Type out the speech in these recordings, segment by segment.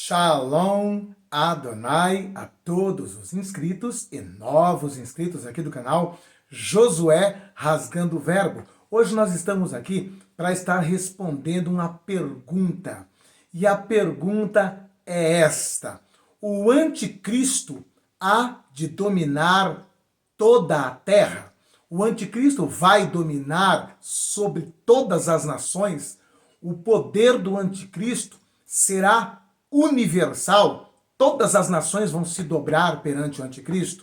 Shalom Adonai a todos os inscritos e novos inscritos aqui do canal Josué Rasgando o Verbo. Hoje nós estamos aqui para estar respondendo uma pergunta. E a pergunta é esta: o anticristo há de dominar toda a terra? O anticristo vai dominar sobre todas as nações? O poder do anticristo será universal? Todas as nações vão se dobrar perante o anticristo?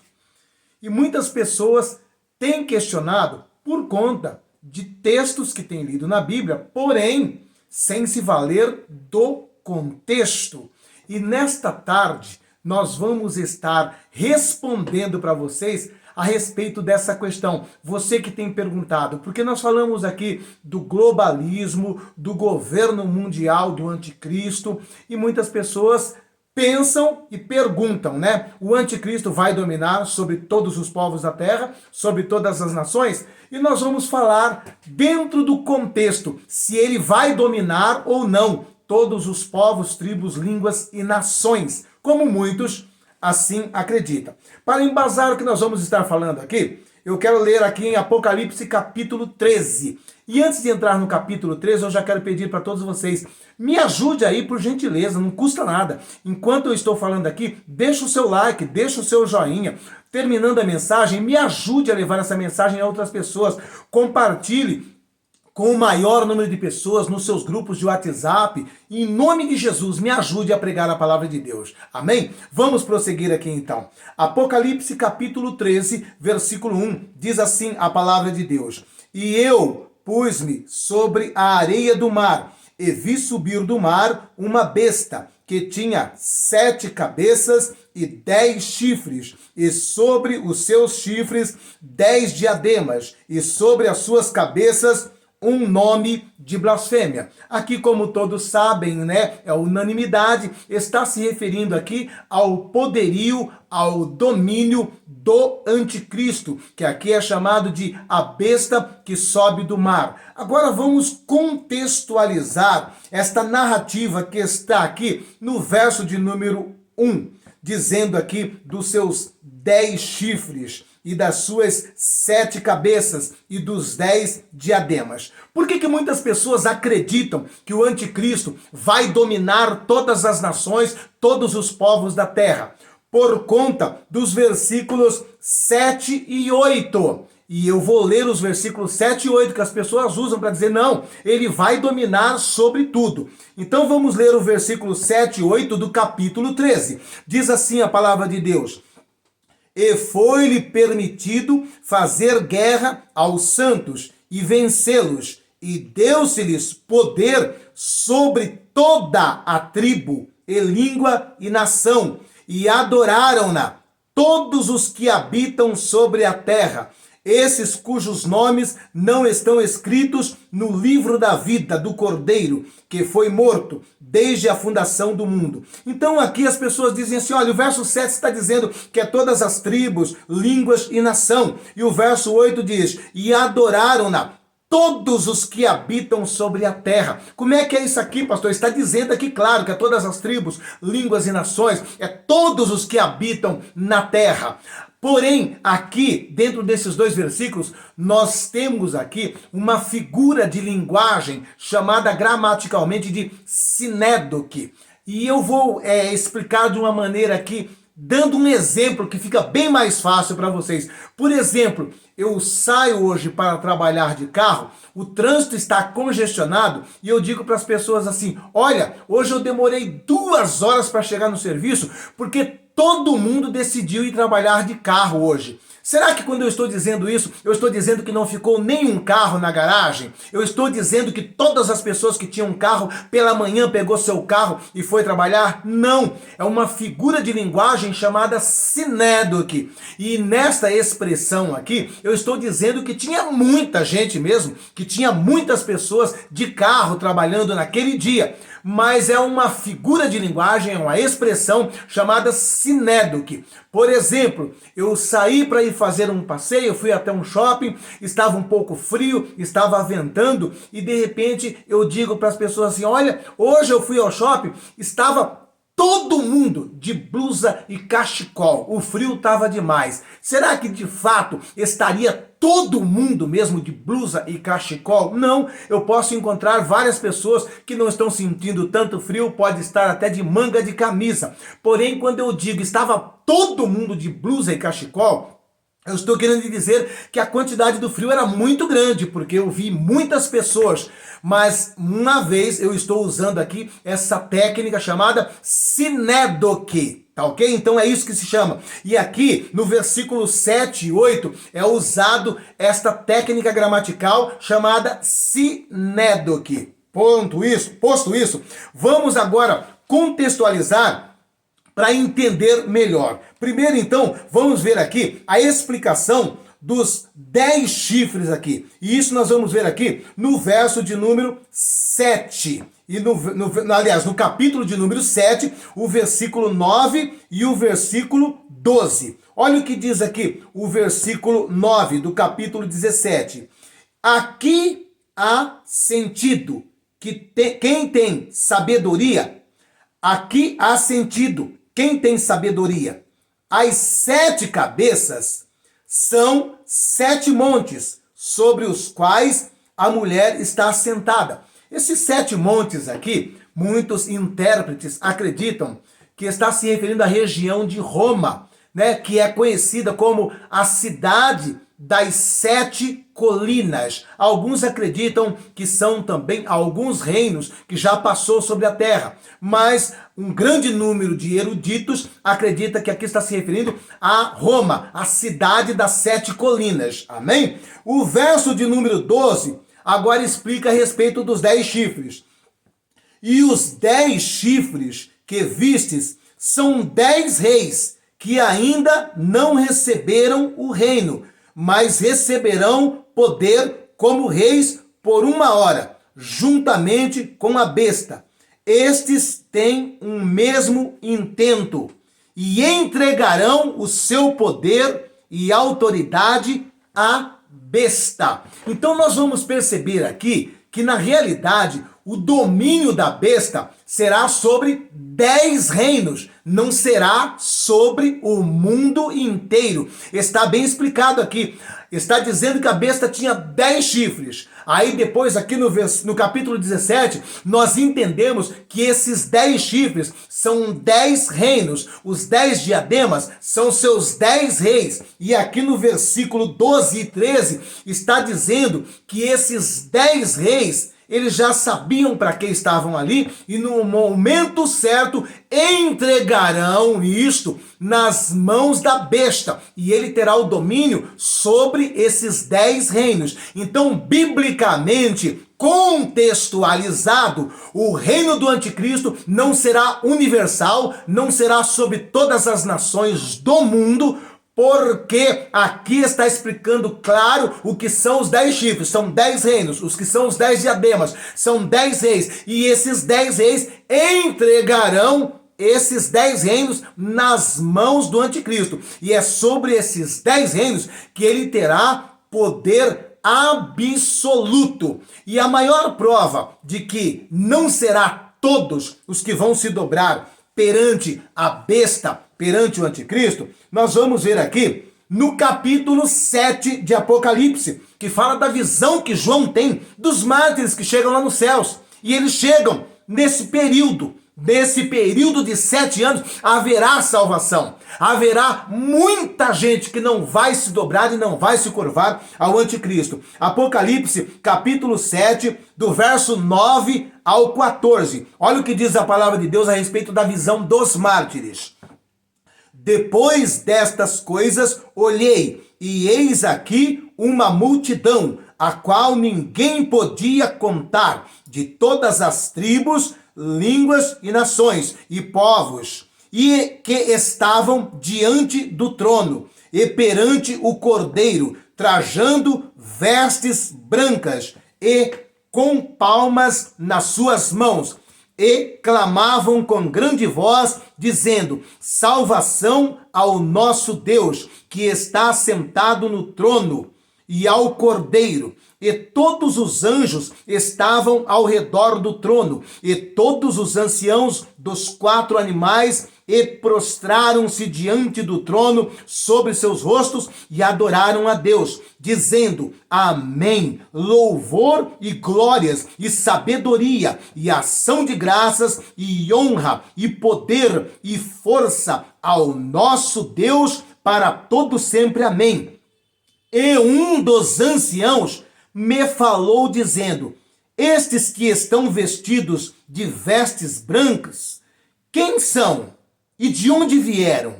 E muitas pessoas têm questionado por conta de textos que têm lido na Bíblia, porém, sem se valer do contexto. E nesta tarde, nós vamos estar respondendo para vocês a respeito dessa questão. Você que tem perguntado, porque nós falamos aqui do globalismo, do governo mundial do anticristo, e muitas pessoas pensam e perguntam, né? O anticristo vai dominar sobre todos os povos da terra, sobre todas as nações? E nós vamos falar dentro do contexto, se ele vai dominar ou não todos os povos, tribos, línguas e nações, como muitos assim acredita. Para embasar o que nós vamos estar falando aqui, eu quero ler aqui em Apocalipse capítulo 13. E antes de entrar no capítulo 13, eu já quero pedir para todos vocês, me ajude aí por gentileza, não custa nada. Enquanto eu estou falando aqui, deixa o seu like, deixa o seu joinha. Terminando a mensagem, me ajude a levar essa mensagem a outras pessoas. Compartilhe com o maior número de pessoas nos seus grupos de WhatsApp. Em nome de Jesus, me ajude a pregar a palavra de Deus. Amém? Vamos prosseguir aqui então. Apocalipse capítulo 13, versículo 1, diz assim a palavra de Deus: E eu pus-me sobre a areia do mar, e vi subir do mar uma besta, que tinha 7 cabeças e 10 chifres, e sobre os seus chifres 10 diademas, e sobre as suas cabeças um nome de blasfêmia. Aqui, como todos sabem, né, é unanimidade, está se referindo aqui ao poderio, ao domínio do anticristo, que aqui é chamado de a besta que sobe do mar. Agora vamos contextualizar esta narrativa que está aqui no verso de número 1, dizendo aqui dos seus 10 chifres e das suas 7 cabeças e dos 10 diademas. Por que muitas pessoas acreditam que o anticristo vai dominar todas as nações, todos os povos da terra? Por conta dos versículos 7 e 8. E eu vou ler os versículos 7 e 8 que as pessoas usam para dizer, não, ele vai dominar sobre tudo. Então vamos ler o versículo 7 e 8 do capítulo 13. Diz assim a palavra de Deus: E foi-lhe permitido fazer guerra aos santos e vencê-los, e deu-se-lhes poder sobre toda a tribo e língua e nação, e adoraram-na todos os que habitam sobre a terra, esses cujos nomes não estão escritos no livro da vida do Cordeiro, que foi morto desde a fundação do mundo. Então aqui as pessoas dizem assim, olha, o verso 7 está dizendo que é todas as tribos, línguas e nação. E o verso 8 diz, e adoraram-na todos os que habitam sobre a terra. Como é que é isso aqui, pastor? Está dizendo aqui, claro, que é todas as tribos, línguas e nações, é todos os que habitam na terra. Porém, aqui, dentro desses dois versículos, nós temos aqui uma figura de linguagem chamada gramaticalmente de sinédoque. E eu vou explicar de uma maneira aqui, dando um exemplo que fica bem mais fácil para vocês. Por exemplo, eu saio hoje para trabalhar de carro, o trânsito está congestionado e eu digo para as pessoas assim, olha, hoje eu demorei 2 horas para chegar no serviço porque todo mundo decidiu ir trabalhar de carro hoje. Será que quando eu estou dizendo isso, eu estou dizendo que não ficou nenhum carro na garagem? Eu estou dizendo que todas as pessoas que tinham carro pela manhã pegou seu carro e foi trabalhar? Não! É uma figura de linguagem chamada sinédoque. E nesta expressão aqui, eu estou dizendo que tinha muita gente mesmo, que tinha muitas pessoas de carro trabalhando naquele dia. Mas é uma figura de linguagem, é uma expressão chamada sinédoque. Por exemplo, eu saí para ir fazer um passeio, fui até um shopping, estava um pouco frio, estava ventando e de repente eu digo para as pessoas assim, olha, hoje eu fui ao shopping, estava todo mundo de blusa e cachecol. O frio estava demais. Será que de fato estaria todo mundo mesmo de blusa e cachecol? Não, eu posso encontrar várias pessoas que não estão sentindo tanto frio, pode estar até de manga de camisa. Porém, quando eu digo estava todo mundo de blusa e cachecol, eu estou querendo dizer que a quantidade do frio era muito grande, porque eu vi muitas pessoas, mas uma vez eu estou usando aqui essa técnica chamada sinédoque, tá ok? Então é isso que se chama. E aqui no versículo 7 e 8 é usado esta técnica gramatical chamada sinédoque. Posto isso, vamos agora contextualizar para entender melhor. Primeiro, então, vamos ver aqui a explicação dos 10 chifres aqui. E isso nós vamos ver aqui no verso de número 7. E aliás, no capítulo de número 7, o versículo 9 e o versículo 12. Olha o que diz aqui o versículo 9 do capítulo 17. Aqui há sentido que quem tem sabedoria, aqui há sentido. Quem tem sabedoria? As 7 cabeças são 7 montes sobre os quais a mulher está assentada. Esses 7 montes aqui, muitos intérpretes acreditam que está se referindo à região de Roma, né, que é conhecida como a cidade das 7 colinas. Alguns acreditam que são também alguns reinos que já passou sobre a terra, mas um grande número de eruditos acredita que aqui está se referindo a Roma, a cidade das 7 colinas. Amém? O verso de número 12 agora explica a respeito dos 10 chifres. E os 10 chifres que vistes são 10 reis que ainda não receberam o reino, mas receberão poder como reis por 1 hora, juntamente com a besta. Estes têm um mesmo intento e entregarão o seu poder e autoridade à besta. Então nós vamos perceber aqui que na realidade o domínio da besta será sobre 10 reinos, não será sobre o mundo inteiro. Está bem explicado aqui. Está dizendo que a besta tinha 10 chifres. Aí depois aqui no capítulo 17, nós entendemos que esses 10 chifres são 10 reinos. Os 10 diademas são seus 10 reis. E aqui no versículo 12 e 13 está dizendo que esses 10 reis, eles já sabiam para que estavam ali e no momento certo entregarão isto nas mãos da besta e ele terá o domínio sobre esses 10 reinos. Então, biblicamente, contextualizado, o reino do anticristo não será universal, não será sobre todas as nações do mundo, porque aqui está explicando claro o que são os 10 chifres, são 10 reinos, os que são os 10 diademas, são 10 reis, e esses 10 reis entregarão esses 10 reinos nas mãos do anticristo, e é sobre esses 10 reinos que ele terá poder absoluto. E a maior prova de que não será todos os que vão se dobrar perante a besta, perante o anticristo, nós vamos ver aqui no capítulo 7 de Apocalipse, que fala da visão que João tem dos mártires que chegam lá nos céus. E eles chegam nesse período de 7 anos, haverá salvação. Haverá muita gente que não vai se dobrar e não vai se curvar ao anticristo. Apocalipse, capítulo 7, do verso 9 ao 14. Olha o que diz a palavra de Deus a respeito da visão dos mártires. Depois destas coisas, olhei, e eis aqui uma multidão, a qual ninguém podia contar, de todas as tribos, línguas e nações e povos, e que estavam diante do trono e perante o Cordeiro, trajando vestes brancas e com palmas nas suas mãos, e clamavam com grande voz, dizendo: salvação ao nosso Deus, que está sentado no trono, e ao Cordeiro. E todos os anjos estavam ao redor do trono, e todos os anciãos dos 4 animais, e prostraram-se diante do trono sobre seus rostos e adoraram a Deus, dizendo: Amém, louvor e glórias e sabedoria e ação de graças e honra e poder e força ao nosso Deus para todo sempre. Amém. E um dos anciãos me falou dizendo: Estes que estão vestidos de vestes brancas, quem são e de onde vieram?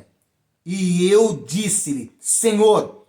E eu disse-lhe: Senhor,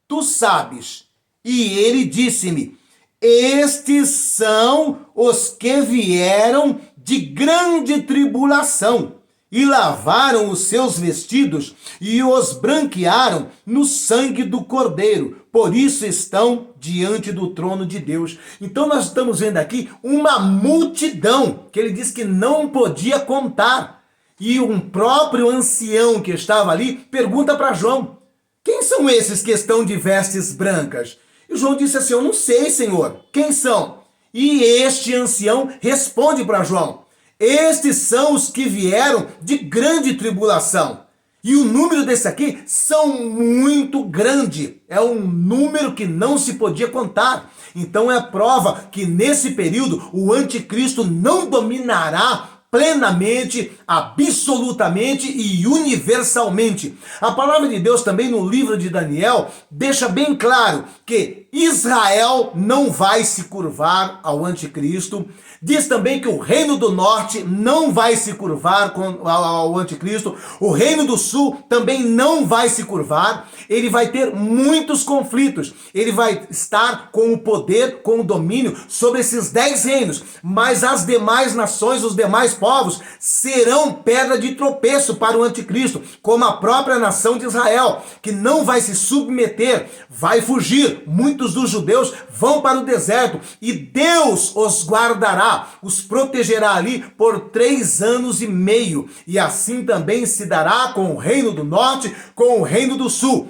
tu sabes. E ele disse-me: Estes são os que vieram de grande tribulação e lavaram os seus vestidos e os branquearam no sangue do Cordeiro. Por isso estão diante do trono de Deus. Então nós estamos vendo aqui uma multidão que ele diz que não podia contar. E um próprio ancião que estava ali pergunta para João: quem são esses que estão de vestes brancas? E João disse assim: eu não sei, Senhor, quem são? E este ancião responde para João: estes são os que vieram de grande tribulação. E o número desse aqui são muito grande. É um número que não se podia contar. Então é prova que nesse período o anticristo não dominará plenamente, absolutamente e universalmente. A palavra de Deus também no livro de Daniel deixa bem claro que Israel não vai se curvar ao anticristo. Diz também que o reino do norte não vai se curvar ao anticristo. O reino do sul também não vai se curvar. Ele vai ter muitos conflitos. Ele vai estar com o poder, com o domínio sobre esses 10 reinos. Mas as demais nações, os demais povos, serão pedra de tropeço para o anticristo, como a própria nação de Israel, que não vai se submeter, vai fugir. Muitos dos judeus vão para o deserto e Deus os guardará, os protegerá ali por 3 anos e meio. E assim também se dará com o reino do norte, com o reino do sul.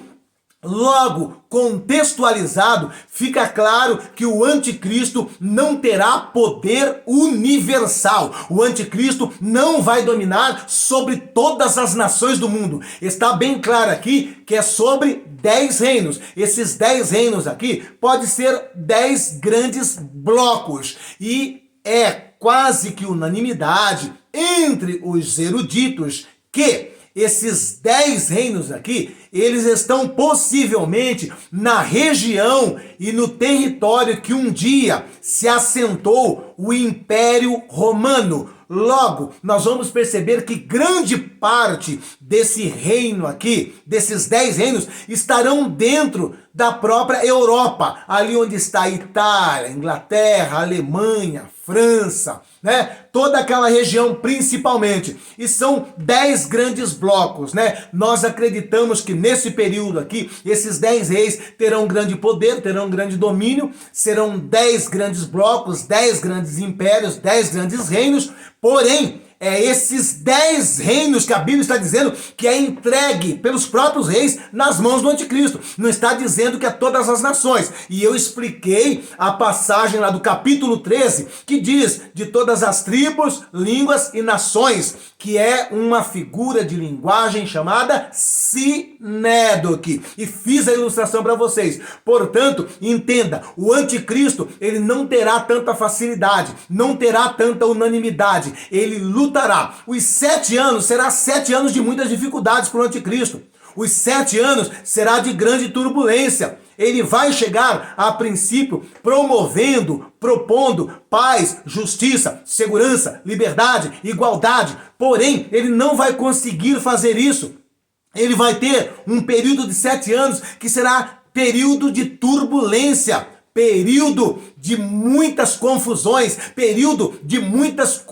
Logo, contextualizado, fica claro que o anticristo não terá poder universal. O anticristo não vai dominar sobre todas as nações do mundo. Está bem claro aqui que é sobre 10 reinos. Esses 10 reinos aqui pode ser 10 grandes blocos. E é quase que unanimidade entre os eruditos que esses 10 reinos aqui, eles estão possivelmente na região e no território que um dia se assentou o Império Romano. Logo, nós vamos perceber que grande parte desse reino aqui, desses 10 reinos, estarão dentro da própria Europa, ali onde está a Itália, Inglaterra, Alemanha, França, né? Toda aquela região principalmente. E são 10 grandes blocos, né? Nós acreditamos que nesse período aqui, esses 10 reis terão grande poder, terão grande domínio, serão 10 grandes blocos, 10 grandes impérios, 10 grandes reinos, porém, é esses 10 reinos que a Bíblia está dizendo que é entregue pelos próprios reis nas mãos do anticristo. Não está dizendo que é todas as nações. E eu expliquei a passagem lá do capítulo 13, que diz de todas as tribos, línguas e nações, que é uma figura de linguagem chamada sinédoque. E fiz a ilustração para vocês. Portanto, entenda, o anticristo, ele não terá tanta facilidade, não terá tanta unanimidade. Ele lutará. Os 7 anos será 7 anos de muitas dificuldades para o anticristo. Os 7 anos será de grande turbulência. Ele vai chegar, a princípio, promovendo, propondo paz, justiça, segurança, liberdade, igualdade. Porém, ele não vai conseguir fazer isso. Ele vai ter um período de 7 anos que será período de turbulência, período de muitas confusões, período de muitos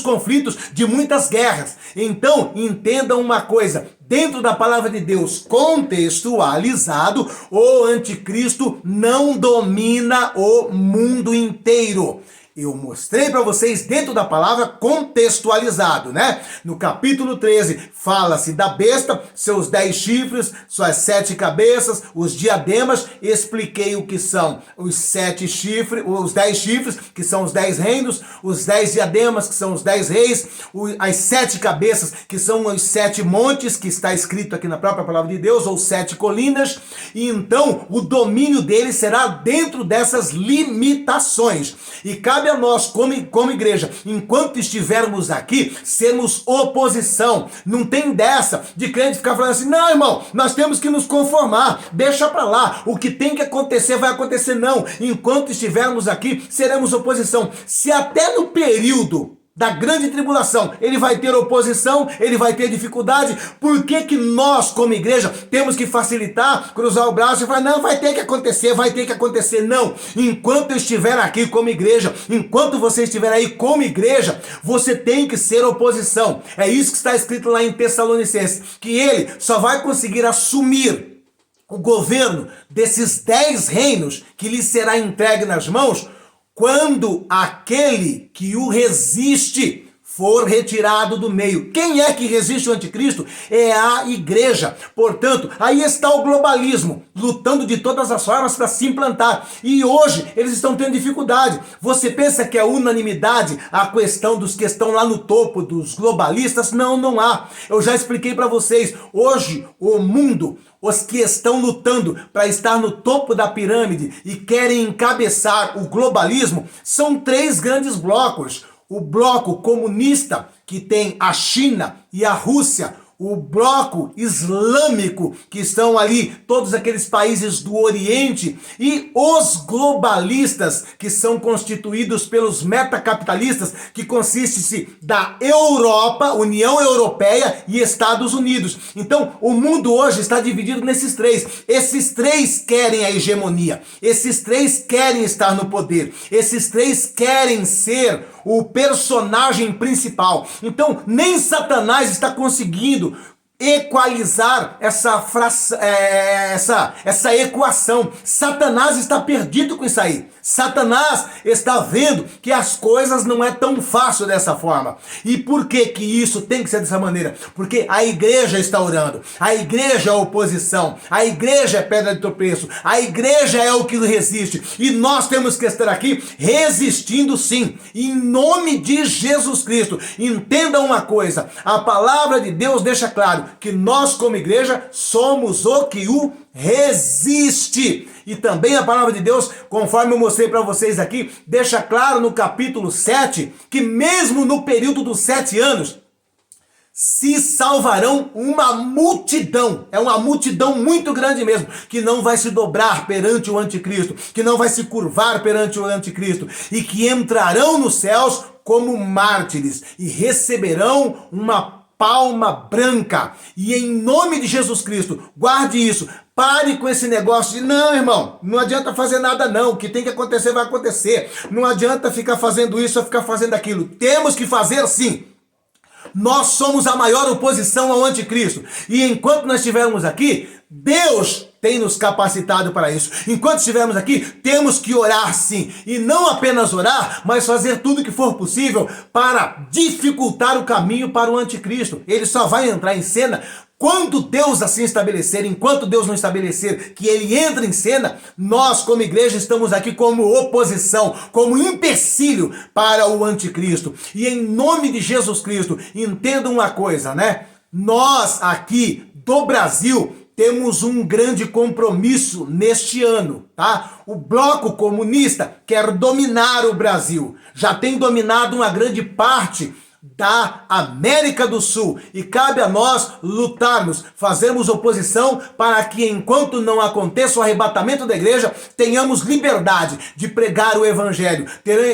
conflitos, de muitas guerras. Então, entendam uma coisa, dentro da palavra de Deus contextualizado, o anticristo não domina o mundo inteiro. Eu mostrei para vocês dentro da palavra contextualizado, né? No capítulo 13, fala-se da besta, seus 10 chifres, suas 7 cabeças, os diademas. Expliquei o que são os 7 chifres, os 10 chifres, que são os 10 reinos, os 10 diademas, que são os 10 reis, as 7 cabeças, que são os 7 montes, que está escrito aqui na própria palavra de Deus, ou 7 colinas. E então o domínio dele será dentro dessas limitações. E cabe a nós, como igreja, enquanto estivermos aqui, sermos oposição. Não tem dessa de crente ficar falando assim, não, irmão, nós temos que nos conformar, deixa pra lá, o que tem que acontecer vai acontecer. Não, enquanto estivermos aqui, seremos oposição. Se até no período da grande tribulação ele vai ter oposição, ele vai ter dificuldade, por que que nós, como igreja, temos que facilitar, cruzar o braço e falar, não, vai ter que acontecer, vai ter que acontecer? Não, enquanto eu estiver aqui como igreja, enquanto você estiver aí como igreja, você tem que ser oposição. É isso que está escrito lá em Tessalonicenses, que ele só vai conseguir assumir o governo desses 10 reinos que lhe será entregue nas mãos quando aquele que o resiste for retirado do meio. Quem é que resiste o anticristo? É a igreja. Portanto, aí está o globalismo, lutando de todas as formas para se implantar. E hoje eles estão tendo dificuldade. Você pensa que é unanimidade a questão dos que estão lá no topo, dos globalistas? Não, não há. Eu já expliquei para vocês. Hoje, o mundo, os que estão lutando para estar no topo da pirâmide e querem encabeçar o globalismo, são 3 grandes blocos. O bloco comunista, que tem a China e a Rússia, o bloco islâmico, que estão ali todos aqueles países do Oriente, e os globalistas, que são constituídos pelos metacapitalistas, que consiste-se da Europa, União Europeia e Estados Unidos. Então, o mundo hoje está dividido nesses 3. Esses 3 querem a hegemonia, esses 3 querem estar no poder, esses 3 querem ser o personagem principal. Então, nem Satanás está conseguindo equalizar essa equação. Satanás está perdido com isso aí. Satanás está vendo que as coisas não é tão fácil dessa forma. E por que que isso tem que ser dessa maneira? Porque a igreja está orando. A igreja é a oposição. A igreja é pedra de tropeço. A igreja é o que resiste. E nós temos que estar aqui resistindo sim. Em nome de Jesus Cristo. Entenda uma coisa. A palavra de Deus deixa claro que nós como igreja somos o que o resiste. E também a palavra de Deus, conforme eu mostrei para vocês aqui, deixa claro no capítulo 7, que mesmo no período dos 7 anos, se salvarão uma multidão. É uma multidão muito grande mesmo, que não vai se dobrar perante o anticristo, que não vai se curvar perante o anticristo, e que entrarão nos céus como mártires e receberão uma palma branca. E em nome de Jesus Cristo, guarde isso. Pare com esse negócio de, não, irmão, não adianta fazer nada não, o que tem que acontecer vai acontecer. Não adianta ficar fazendo isso ou ficar fazendo aquilo. Temos que fazer sim. Nós somos a maior oposição ao anticristo. E enquanto nós estivermos aqui, Deus tem nos capacitado para isso. Enquanto estivermos aqui, temos que orar sim. E não apenas orar, mas fazer tudo o que for possível para dificultar o caminho para o anticristo. Ele só vai entrar em cena quando Deus assim estabelecer. Enquanto Deus não estabelecer que ele entra em cena, nós como igreja estamos aqui como oposição, como empecilho para o anticristo. E em nome de Jesus Cristo, entendam uma coisa, né? Nós aqui do Brasil temos um grande compromisso neste ano, tá? O bloco comunista quer dominar o Brasil. Já tem dominado uma grande parte da América do Sul, e cabe a nós lutarmos, fazermos oposição para que enquanto não aconteça o arrebatamento da igreja, tenhamos liberdade de pregar o evangelho,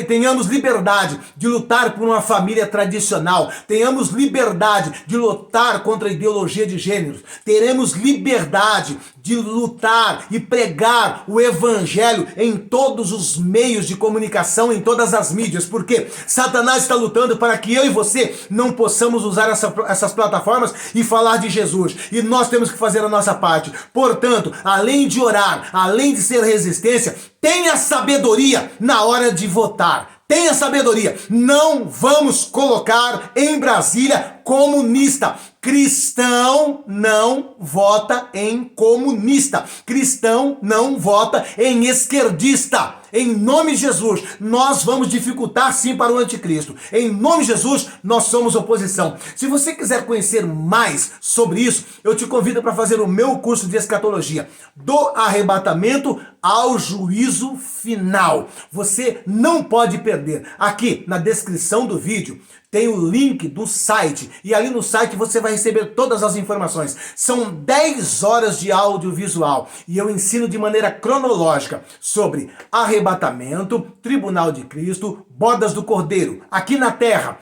tenhamos liberdade de lutar por uma família tradicional, tenhamos liberdade de lutar contra a ideologia de gêneros, teremos liberdade de lutar e pregar o evangelho em todos os meios de comunicação, em todas as mídias, porque Satanás está lutando para que eu e você não possamos usar essas plataformas e falar de Jesus, e nós temos que fazer a nossa parte. Portanto, além de orar, além de ser resistência, tenha sabedoria na hora de votar. Tenha sabedoria. Não vamos colocar em Brasília comunista. Cristão não vota em comunista. Cristão não vota em esquerdista. Em nome de Jesus, nós vamos dificultar sim para o anticristo. Em nome de Jesus, nós somos oposição. Se você quiser conhecer mais sobre isso, eu te convido para fazer o meu curso de escatologia, do arrebatamento ao juízo final. Você não pode perder. Aqui na descrição do vídeo tem o link do site, e ali no site você vai receber todas as informações. São 10 horas de audiovisual e eu ensino de maneira cronológica sobre arrebatamento, tribunal de Cristo, bodas do Cordeiro, aqui na terra,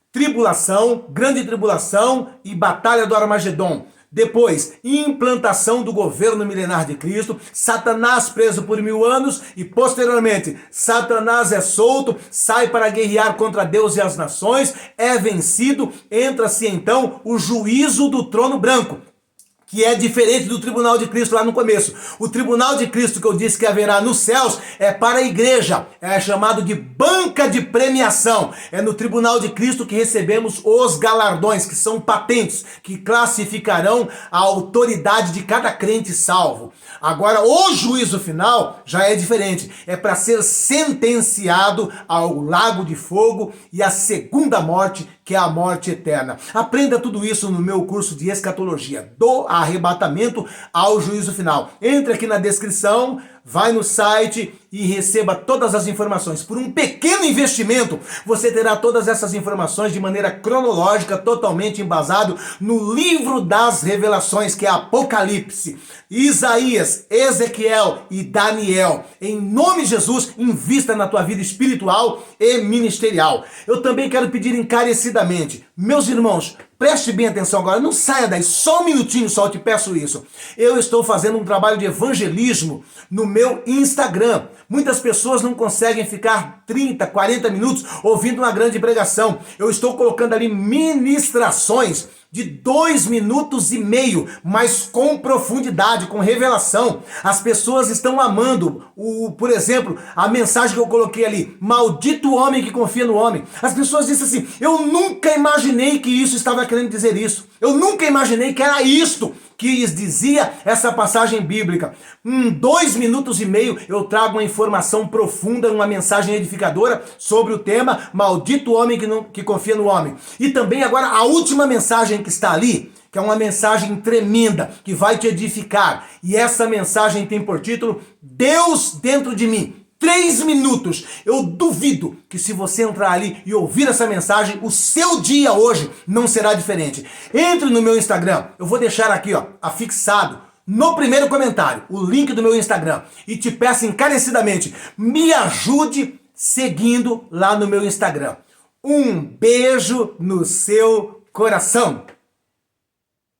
tribulação, grande tribulação e batalha do Armagedon. Depois, implantação do governo milenar de Cristo, Satanás preso por 1000 anos e posteriormente, Satanás é solto, sai para guerrear contra Deus e as nações, é vencido, entra-se então o juízo do trono branco, que é diferente do tribunal de Cristo lá no começo. O tribunal de Cristo que eu disse que haverá nos céus é para a igreja, é chamado de banca de premiação. É no tribunal de Cristo que recebemos os galardões, que são patentes, que classificarão a autoridade de cada crente salvo. Agora, o juízo final já é diferente, é para ser sentenciado ao lago de fogo e à segunda morte, que é a morte eterna. Aprenda tudo isso no meu curso de escatologia, do arrebatamento ao juízo final. Entre aqui na descrição, vai no site e receba todas as informações. Por um pequeno investimento, você terá todas essas informações de maneira cronológica, totalmente embasado no livro das revelações, que é Apocalipse, Isaías, Ezequiel e Daniel. Em nome de Jesus, invista na tua vida espiritual e ministerial. Eu também quero pedir encarecidamente, meus irmãos, preste bem atenção agora, não saia daí, só um minutinho só, eu te peço isso. Eu estou fazendo um trabalho de evangelismo no meu Instagram. Muitas pessoas não conseguem ficar 30, 40 minutos ouvindo uma grande pregação. Eu estou colocando ali ministrações de 2,5 minutos, mas com profundidade, com revelação. As pessoas estão amando, por exemplo, a mensagem que eu coloquei ali, maldito o homem que confia no homem. As pessoas dizem assim, eu nunca imaginei que isso estava querendo dizer isso. Eu nunca imaginei que era isto que dizia essa passagem bíblica. Em 2,5 minutos eu trago uma informação profunda, uma mensagem edificadora sobre o tema maldito o homem que confia no homem. E também agora a última mensagem que está ali, que é uma mensagem tremenda, que vai te edificar. E essa mensagem tem por título Deus dentro de mim. 3 minutos. Eu duvido que se você entrar ali e ouvir essa mensagem, o seu dia hoje não será diferente. Entre no meu Instagram. Eu vou deixar aqui, afixado no primeiro comentário, o link do meu Instagram. E te peço encarecidamente, me ajude seguindo lá no meu Instagram. Um beijo no seu coração.